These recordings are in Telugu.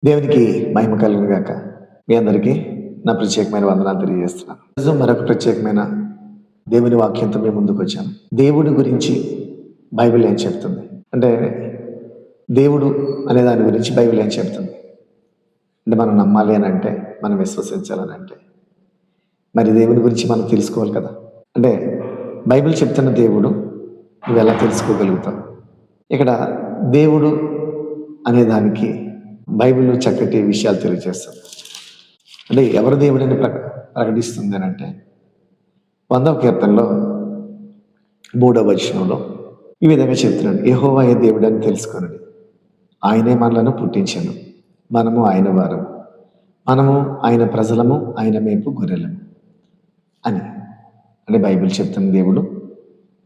దేవునికి మహిమ కలుగును గాక. మీ అందరికీ నా ప్రత్యేకమైన వందనాలు తెలియజేస్తున్నాను. ఈరోజు మరొక ప్రత్యేకమైన దేవుని వాక్యంతో మీ ముందుకొచ్చాను. దేవుడి గురించి బైబిల్ ఏం చెప్తుంది? అంటే దేవుడు అనే దాని గురించి బైబిల్ ఏం చెప్తుంది? అంటే మనం నమ్మాలి అని అంటే, మనం విశ్వసించాలని అంటే, మరి దేవుని గురించి మనం తెలుసుకోవాలి కదా. అంటే బైబిల్ చెప్తున్న దేవుడు నువ్వు ఎలా తెలుసుకోగలుగుతావు? ఇక్కడ దేవుడు అనే దానికి బైబిల్ చక్కటి విషయాలు తెలియజేస్తుంది. అంటే ఎవరు దేవుడిని ప్రకటిస్తుంది అని అంటే 100వ కీర్తనలో 3వ వచనంలో ఈ విధంగా చెప్తున్నాడు, యెహోవాయే దేవుడని తెలుసుకొనుడి, ఆయనే మనలను పుట్టించెను, మనము ఆయన వారము, మనము ఆయన ప్రజలము, ఆయన మేపు గొర్రెలము అని. అంటే బైబిల్ చెప్తున్న దేవుడు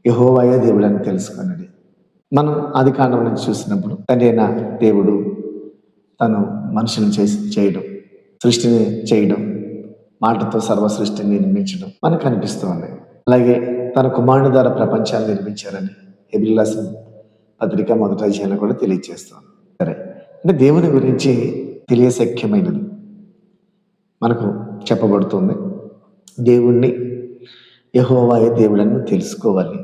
యెహోవాయే దేవుడని తెలుసుకొనుడి. మనం ఆది కాండం నుంచి చూసినప్పుడు తండ్రి అయిన దేవుడు తను మనుషులను చేయడం, సృష్టిని చేయడం, మాటతో సర్వ సృష్టిని నిర్మించడం మనకు కనిపిస్తూ ఉంది. అలాగే తన కుమారుని ద్వారా ప్రపంచాన్ని నిర్మించారని హెబ్రీయులకు రాసిన పత్రిక 1వ అధ్యాయంలో కూడా తెలియజేస్తుంది. సరే, అంటే దేవుని గురించి తెలియశక్యమైనది మనకు చెప్పబడుతుంది. దేవుణ్ణి యెహోవాయే దేవుడని తెలుసుకోవాలి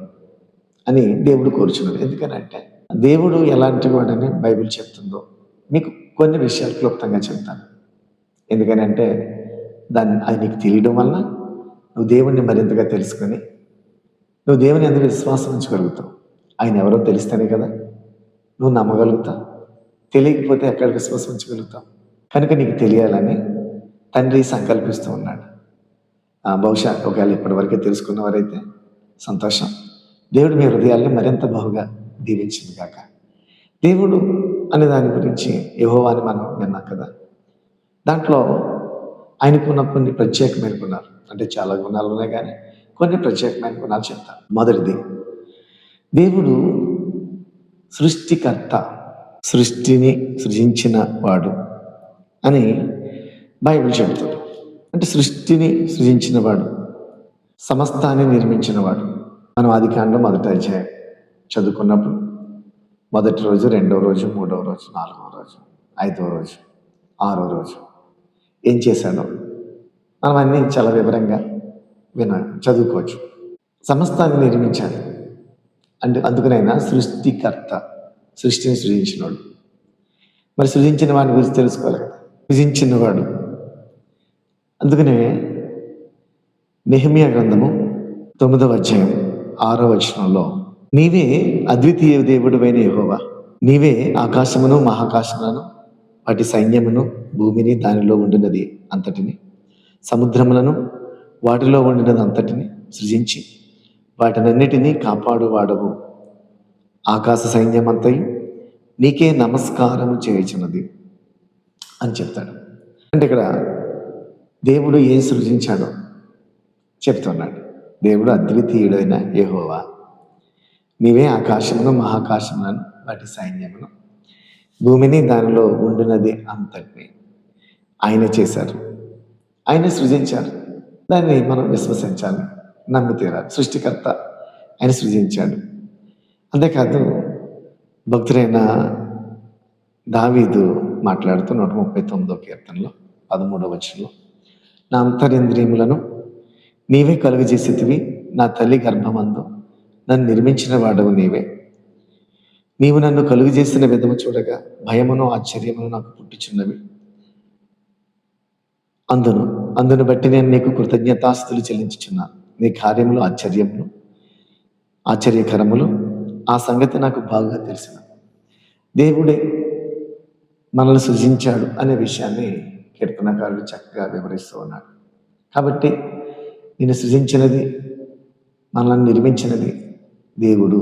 అని దేవుడు కోరుచున్నాడు. ఎందుకనంటే దేవుడు ఎలాంటి వాడని బైబిల్ చెప్తుందో మీకు కొన్ని విషయాలు క్లుప్తంగా చెప్తాను. ఎందుకనంటే అది నీకు తెలియడం వల్ల నువ్వు దేవుణ్ణి మరింతగా తెలుసుకొని నువ్వు దేవుని ఎందుకు విశ్వాసం ఉంచగలుగుతావు. ఆయన ఎవరో తెలిస్తేనే కదా నువ్వు నమ్మగలుగుతావు. తెలియకపోతే ఎక్కడ విశ్వాసం ఉంచగలుగుతావు? కనుక నీకు తెలియాలని తండ్రి సంకల్పిస్తూ ఉన్నాడు. బహుశా ఒకవేళ ఇప్పటివరకే తెలుసుకున్నవారైతే సంతోషం. దేవుడు మీ హృదయాల్ని మరింత బహుగా దీవించింది కాక. దేవుడు అనే దాని గురించి యెహోవా అని మనం విన్నాం కదా. దాంట్లో ఆయనకున్న కొన్ని ప్రత్యేకమైన గుణాలు, అంటే చాలా గుణాలు ఉన్నాయి కానీ కొన్ని ప్రత్యేకమైన గుణాలు చెప్తాను. మొదటిది, దేవుడు సృష్టికర్త, సృష్టిని సృజించిన వాడు అని బైబిల్ చెబుతాడు. అంటే సృష్టిని సృజించిన వాడు, సమస్తాన్ని నిర్మించిన వాడు. మనం ఆది కాండం 1వ అధ్యాయం చదువుకున్నప్పుడు మొదటి రోజు, 2వ రోజు, 3వ రోజు, 4వ రోజు, 5వ రోజు, 6వ రోజు ఏం చేశాడో మనం అన్నీ చాలా వివరంగా చదువుకోవచ్చు. సమస్తాన్ని నిర్మించాడు అంటే అందుకనైనా సృష్టికర్త, సృష్టిని సృజించినవాడు. మరి సృజించిన వాడి గురించి తెలుసుకోవాలి కదా. సృజించిన వాడు, అందుకనే నెహెమ్యా గ్రంథము 9వ అధ్యాయం 6వ వచనంలో, నీవే అద్వితీయ దేవుడవైన యెహోవా, నీవే ఆకాశమును మహాకాశములను వాటి సైన్యమును భూమిని దానిలో ఉండినది అంతటిని సముద్రములను వాటిలో ఉండినది అంతటిని సృజించి వాటినన్నిటినీ కాపాడువాడవు. ఆకాశ సైన్యం అంతయు నీకే నమస్కారము చేయుచున్నది అని చెప్తాడు. అంటే ఇక్కడ దేవుడు ఏం సృజించాడో చెప్తున్నాడు. దేవుడు అద్వితీయుడైన యెహోవా, నీవే ఆకాశమును మహాకాశములను వాటి సైన్యమును భూమిని దానిలో ఉండినది అంతటిని ఆయన చేశారు, ఆయన సృజించారు. దాన్ని మనం విశ్వసించాలి, నమ్మి తీరాలి. సృష్టికర్త ఆయన సృజించాడు. అంతేకాదు భక్తుడైన దావీదు మాట్లాడుతూ 139వ కీర్తనలో 13వ వచనంలో, నా అంతరింద్రియములను నీవే కలుగజేసేటివి, నా తల్లి గర్భమందు నన్ను నిర్మించిన వాడవు నీవే. నీవు నన్ను కలుగు చేసిన విధము చూడగా భయమును ఆశ్చర్యమును నాకు పుట్టిచున్నవి. అందును బట్టి నేను నీకు కృతజ్ఞతాస్తుతులు చెల్లించుచున్నాను. నీ కార్యములు ఆశ్చర్యకరములు, ఆ సంగతి నాకు బాగా తెలిసిన. దేవుడే మనల్ని సృజించాడు అనే విషయాన్ని కీర్తనకారుడు చక్కగా వివరిస్తూ ఉన్నాడు. కాబట్టి నేను సృజించినది, మనల్ని నిర్మించినది దేవుడు,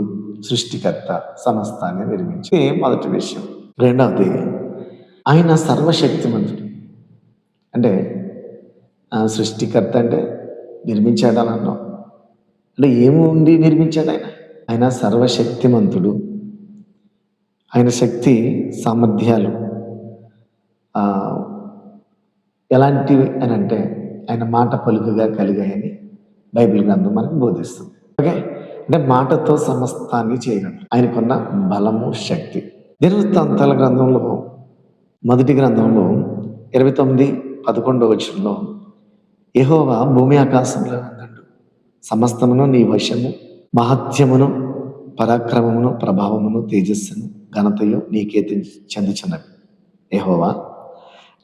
సృష్టికర్త, సమస్తాన్ని నిర్మించి మొదటి విషయం. రెండవది, ఆయన సర్వశక్తిమంతుడు. అంటే సృష్టికర్త అంటే నిర్మించాడు అని అన్నాం. అంటే ఏముండి నిర్మించాడు ఆయన? ఆయన సర్వశక్తిమంతుడు. ఆయన శక్తి సామర్థ్యాలు ఎలాంటివి అని అంటే ఆయన మాట పలుకుగా కలిగాయని బైబిల్ గ్రంథం మనకు బోధిస్తుంది. ఓకే, అంటే మాటతో సమస్తాన్ని చేయగలడు. ఆయనకున్న బలము, శక్తి. దినవృత్తాంతాల గ్రంథంలో మొదటి గ్రంథంలో 29:11 యెహోవా భూమి ఆకాశంలో ఉందండు, సమస్తమును నీ వశము, మహత్యమును, పరాక్రమమును, ప్రభావమును, తేజస్సును, ఘనతయు నీకే చెందుచున్నవి. యెహోవా,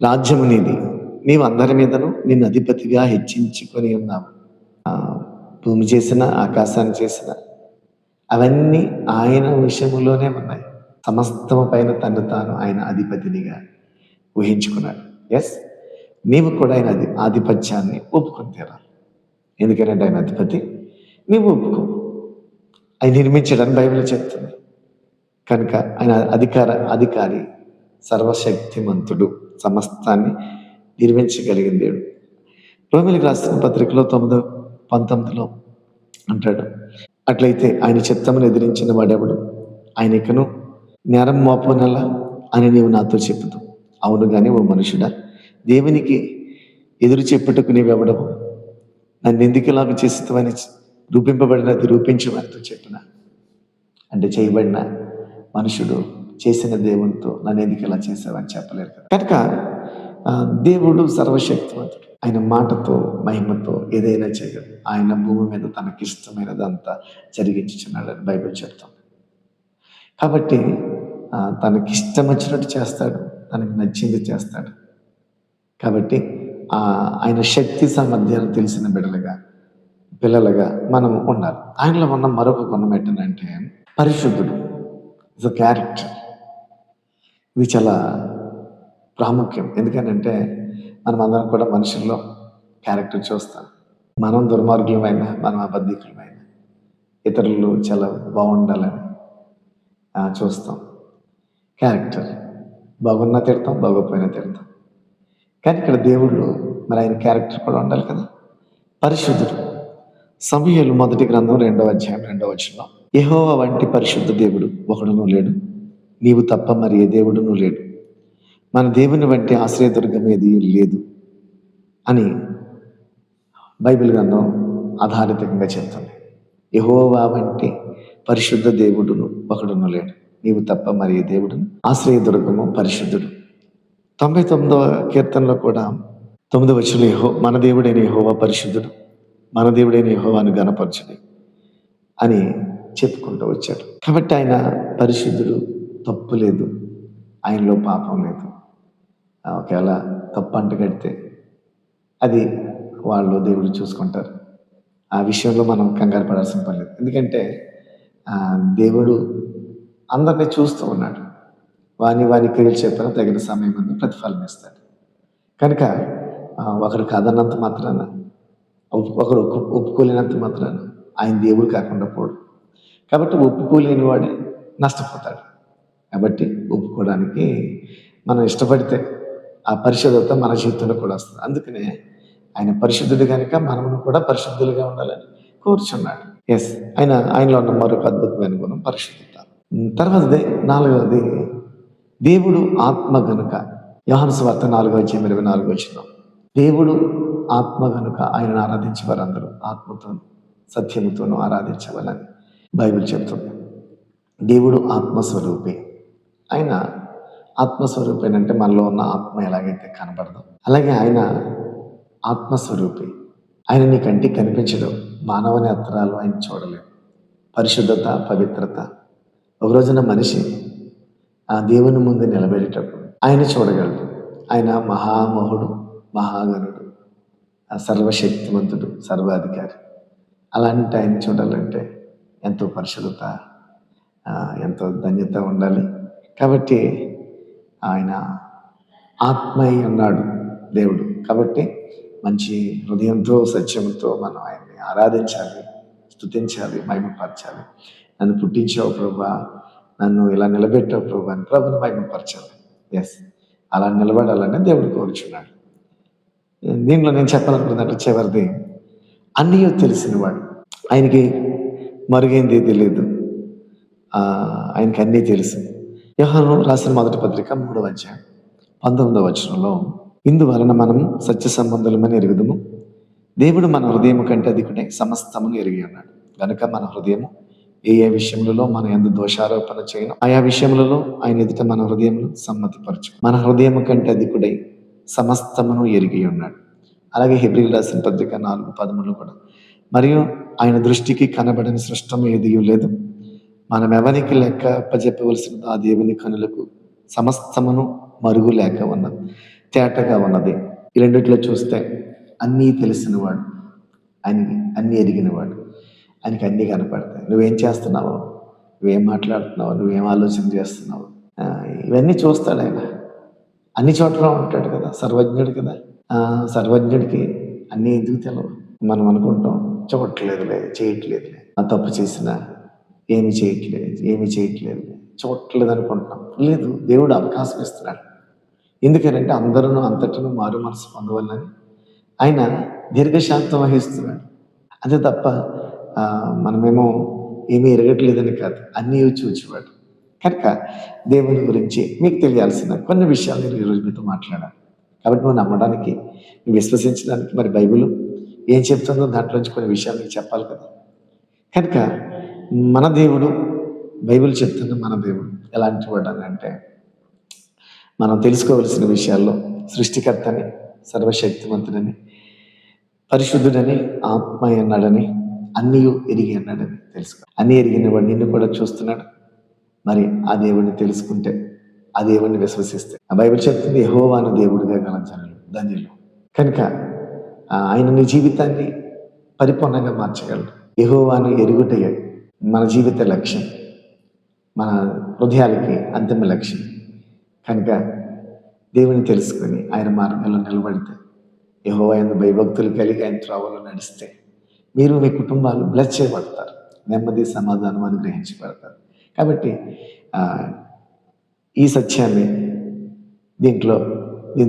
రాజ్యము నీది, నీవు అందరి మీదను నిన్ను అధిపతిగా హెచ్చించుకొని ఉన్నావు. భూమి చేసిన, ఆకాశాన్ని చేసిన, అవన్నీ ఆయన విషయములోనే ఉన్నాయి. సమస్తము పైన తను తాను ఆయన అధిపతినిగా ఊహించుకున్నాడు. ఎస్, నీవు కూడా ఆయన ఆధిపత్యాన్ని ఒప్పుకొని తీరాలి. ఎందుకంటే ఆయన అధిపతి, నీవు ఒప్పుకో. ఆయన నిర్మించడానికి బైబిల్ చెప్తుంది. కనుక ఆయన అధికారి, సర్వశక్తిమంతుడు, సమస్తాన్ని నిర్మించగలిగిన దేవుడు. రోమిలికి రాసిన పత్రికలో 9:19 అంటాడు, అట్లయితే ఆయన చిత్తమును ఎదిరించిన వాడెవడు? ఆయనకును నేరం మోపనలా అని నీవు నాతో చెప్పుదు. అవును కానీ ఓ మనుషుడా, దేవునికి ఎదురు చెప్పుటకు నీవెవడవు? నన్ను ఎందుకు ఇలాగ చేస్తావని రూపింపబడినది రూపించమనితో చెప్పిన. అంటే చేయబడిన మనుషుడు చేసిన దేవునితో నన్ను ఎందుకు ఇలా చేసావని చెప్పలేరు కదా. కనుక దేవుడు సర్వశక్తివంతుడు. ఆయన మాటతో, మహిమతో ఏదైనా చేయగలడు. ఆయన భూమి మీద తనకిష్టమైనదంతా జరిగించుచున్నాడని బైబిల్ చెప్తుంది. కాబట్టి తనకిష్టం వచ్చినట్టు చేస్తాడు, తనకు నచ్చింది చేస్తాడు. కాబట్టి ఆయన శక్తి సామర్థ్యాలు తెలిసిన పిల్లలుగా మనం ఉండాలి. ఆయనలో ఉన్న మరొక గుణం ఏంటంటే పరిశుద్ధుడు. Is a character. ఇది చాలా ప్రాముఖ్యం. ఎందుకంటే మనం అందరం కూడా మనుషుల్లో క్యారెక్టర్ చూస్తాం. మనం దుర్మార్గులమైనా, మనం అబద్ధికులమైనా, ఇతరులు చాలా బాగుండాలని చూస్తాం. క్యారెక్టర్ బాగున్నా తిడతాం, బాగోపోయినా తిడతాం. కానీ ఇక్కడ దేవుళ్ళు మరి ఆయన క్యారెక్టర్ కూడా ఉండాలి కదా. పరిశుద్ధుడు. సమూయేలు మొదటి గ్రంథం 2:2 యెహోవా వంటి పరిశుద్ధ దేవుడు ఒకడును లేడు, నీవు తప్ప మరి ఏ దేవుడును లేడు, మన దేవుని వంటి ఆశ్రయదుర్గం ఏది లేదు అని బైబిల్ గ్రంథం ఆధారితంగా చెప్తుంది. యెహోవా వంటి పరిశుద్ధ దేవుడును ఒకడును లేడు, నీవు తప్ప మరి ఏ దేవుడును ఆశ్రయదుర్గము పరిశుద్ధుడు. 99వ కీర్తనలో కూడా 9వ మన దేవుడైన యెహోవా పరిశుద్ధుడు, మన దేవుడైన యెహోవాను గణపరచుడి అని చెప్పుకుంటూ వచ్చాడు. కాబట్టి ఆయన పరిశుద్ధుడు, తప్పు లేదు, ఆయనలో పాపం లేదు. ఒకవేళ తప్పు అంటగడితే అది వాళ్ళు దేవుడు చూసుకుంటారు. ఆ విషయంలో మనం కంగారు పడాల్సిన పని లేదు. ఎందుకంటే దేవుడు అందరినీ చూస్తూ ఉన్నాడు. వాని క్రియలు చెప్పిన తగిన సమయం ముందు ప్రతిఫలం ఇస్తాడు. కనుక ఒకరు కాదన్నంత మాత్రాన, ఒకరు ఒప్పుకోలేనంత మాత్రాన ఆయన దేవుడు కాకుండా పోడు. కాబట్టి ఒప్పుకోలేని వాడే నష్టపోతాడు. కాబట్టి ఒప్పుకోవడానికి మనం ఇష్టపడితే ఆ పరిశుద్ధత మన జీవితంలో కూడా వస్తుంది. అందుకనే ఆయన పరిశుద్ధుడు కనుక మనము కూడా పరిశుద్ధులుగా ఉండాలని కోరుచున్నాడు. ఎస్, ఆయనలో ఉన్న మరొక అద్భుతమైన గుణం పరిశుద్ధత. తర్వాతది 4వది దేవుడు ఆత్మ గనుక. యోహాను సువార్త 4:24 దేవుడు ఆత్మ గనుక ఆయనను ఆరాధించే వారందరూ ఆత్మతోనూ సత్యముతోనూ ఆరాధించవాలని బైబిల్ చెప్తుంది. దేవుడు ఆత్మస్వరూపి. ఆయన ఆత్మస్వరూపి అంటే మనలో ఉన్న ఆత్మ ఎలాగైతే కనబడదో అలాగే ఆయన ఆత్మస్వరూపి. ఆయన నీ కంటికి కనిపించడు, మానవ నేత్రాలు ఆయన చూడలేవు. పరిశుద్ధత, పవిత్రత. ఒక రోజున మనిషి ఆ దేవుని ముందు నిలబెట్టేటప్పుడు ఆయన చూడగలడు. ఆయన మహామహుడు, మహాగణుడు, సర్వశక్తివంతుడు, సర్వాధికారి. అలాంటి ఆయన చూడాలంటే ఎంతో పరిశుద్ధత, ఎంతో ధన్యత ఉండాలి. కాబట్టి ఆయన ఆత్మ అయి ఉన్నాడు దేవుడు. కాబట్టి మంచి హృదయంతో, సత్యంతో మనం ఆయన్ని ఆరాధించాలి, స్తుతించాలి, మహిమపరచాలి. నన్ను పుట్టించావు ప్రభువా, నన్ను ఇలా నిలబెట్టావు ప్రభువా అని ప్రభుని మహిమపరచాలి. ఎస్, అలా నిలబడాలని దేవుడు కోరుచున్నాడు. దీనిలో నేను చెప్పాలనుకున్నట్టు చివరిది, అన్నీ తెలిసినవాడు. ఆయనకి మరుగైంది తెలియదు, ఆయనకి అన్నీ తెలుసు. యోహాను రాసిన మొదటి పత్రిక 3:19 ఇందువలన మనం సత్య సంబంధులమని ఎరుగుదుము, దేవుడు మన హృదయం కంటే అధికుడై సమస్తమును ఎరిగి ఉన్నాడు. కనుక మన హృదయము ఏ విషయములలో మన యందు దోషారోపణ చేయను, ఆయా విషయములలో ఆయన ఎదుట మన హృదయములు సమ్మతిపరచు. మన హృదయము కంటే అధికుడై సమస్తమును ఎరిగి ఉన్నాడు. అలాగే హెబ్రీయులకు రాసిన పత్రిక 4:13 కూడా, మరియు ఆయన దృష్టికి కనబడని సృష్టము ఏదియూ లేదు, మనం ఎవరికి లెక్క అప్పచెప్పవలసిన ఆ దేవుని కనులకు సమస్తమును మరుగు లేక ఉన్నది, తేటగా ఉన్నది. ఈ రెండిట్లో చూస్తే అన్నీ తెలిసినవాడు, ఆయనకి అన్నీ ఎరిగినవాడు, ఆయనకి అన్నీ కనపడతాయి. నువ్వేం చేస్తున్నావు, నువ్వేం మాట్లాడుతున్నావు, నువ్వేం ఆలోచన చేస్తున్నావు, ఇవన్నీ చూస్తాడు ఆయన. అన్ని చోట్ల ఉంటాడు కదా, సర్వజ్ఞుడు కదా. సర్వజ్ఞుడికి అన్నీ ఎందుకు తెలవు? మనం అనుకుంటాం చూడట్లేదులే, చేయట్లేదులే, తప్పు చేసినా ఏమి చేయట్లేదు చూడట్లేదు అనుకుంటున్నాం. లేదు, దేవుడు అవకాశం ఇస్తున్నాడు. ఎందుకనంటే అందరూ అంతటను మారు మనసు పొందవాలని ఆయన దీర్ఘశాంతం వహిస్తున్నాడు. అంతే తప్ప మనమేమో ఏమీ ఎరగట్లేదని కాదు, అన్నీ చూచేవాడు. కనుక దేవుని గురించి మీకు తెలియాల్సిన కొన్ని విషయాలు నేను ఈరోజు మీతో మాట్లాడాను. కాబట్టి నువ్వు నమ్మడానికి, నువ్వు విశ్వసించడానికి మరి బైబిల్ ఏం చెప్తుందో దాంట్లోంచి కొన్ని విషయాలు నీకు చెప్పాలి కదా. కనుక మన దేవుడు, బైబిల్ చెప్తున్న మన దేవుడు ఎలాంటి వాడు అని అంటే, మనం తెలుసుకోవలసిన విషయాల్లో సృష్టికర్తని, సర్వశక్తిమంతుడని, పరిశుద్ధుడని, ఆత్మ అన్నాడని, అన్నీ ఎరిగి అన్నాడని తెలుసుకో. అన్నీ ఎరిగిన వాడు నిన్ను కూడా చూస్తున్నాడు. మరి ఆ దేవుడిని తెలుసుకుంటే, ఆ దేవుడిని విశ్వసిస్తే, ఆ బైబిల్ చెప్తుంది యెహోవాను దేవుడిగా గల జనులు ధన్యులు. కనుక ఆయన నీ జీవితాన్ని పరిపూర్ణంగా మార్చగలడు. యెహోవాను ఎరుగుటయే మన జీవిత లక్ష్యం, మన హృదయాలకి అంతిమ లక్ష్యం. కనుక దేవుని తెలుసుకొని ఆయన మార్గంలో నిలబడితే, యెహోవా యందు భయభక్తులు కలిగి ఆయన త్రోవలో నడిస్తే మీరు మీ కుటుంబాలు బ్లెస్ చేయబడతారు, నెమ్మది సమాధానం అనుగ్రహించబడతారు. కాబట్టి ఈ సత్యాన్ని దీని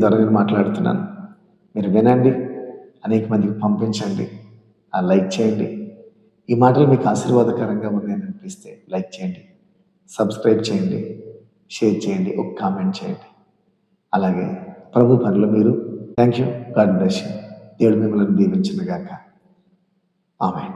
ద్వారా నేను మాట్లాడుతున్నాను. మీరు వినండి, అనేక మందికి పంపించండి, లైక్ చేయండి. ఈ మాటలు మీకు ఆశీర్వాదకరంగా ఉన్నాయని అనిపిస్తే లైక్ చేయండి, సబ్స్క్రైబ్ చేయండి, షేర్ చేయండి, ఒక కామెంట్ చేయండి. అలాగే ప్రభు పనులు మీరు. Thank you. God bless you. దేవుడు మిమ్మల్ని దీవించును గాక. ఆమేన్.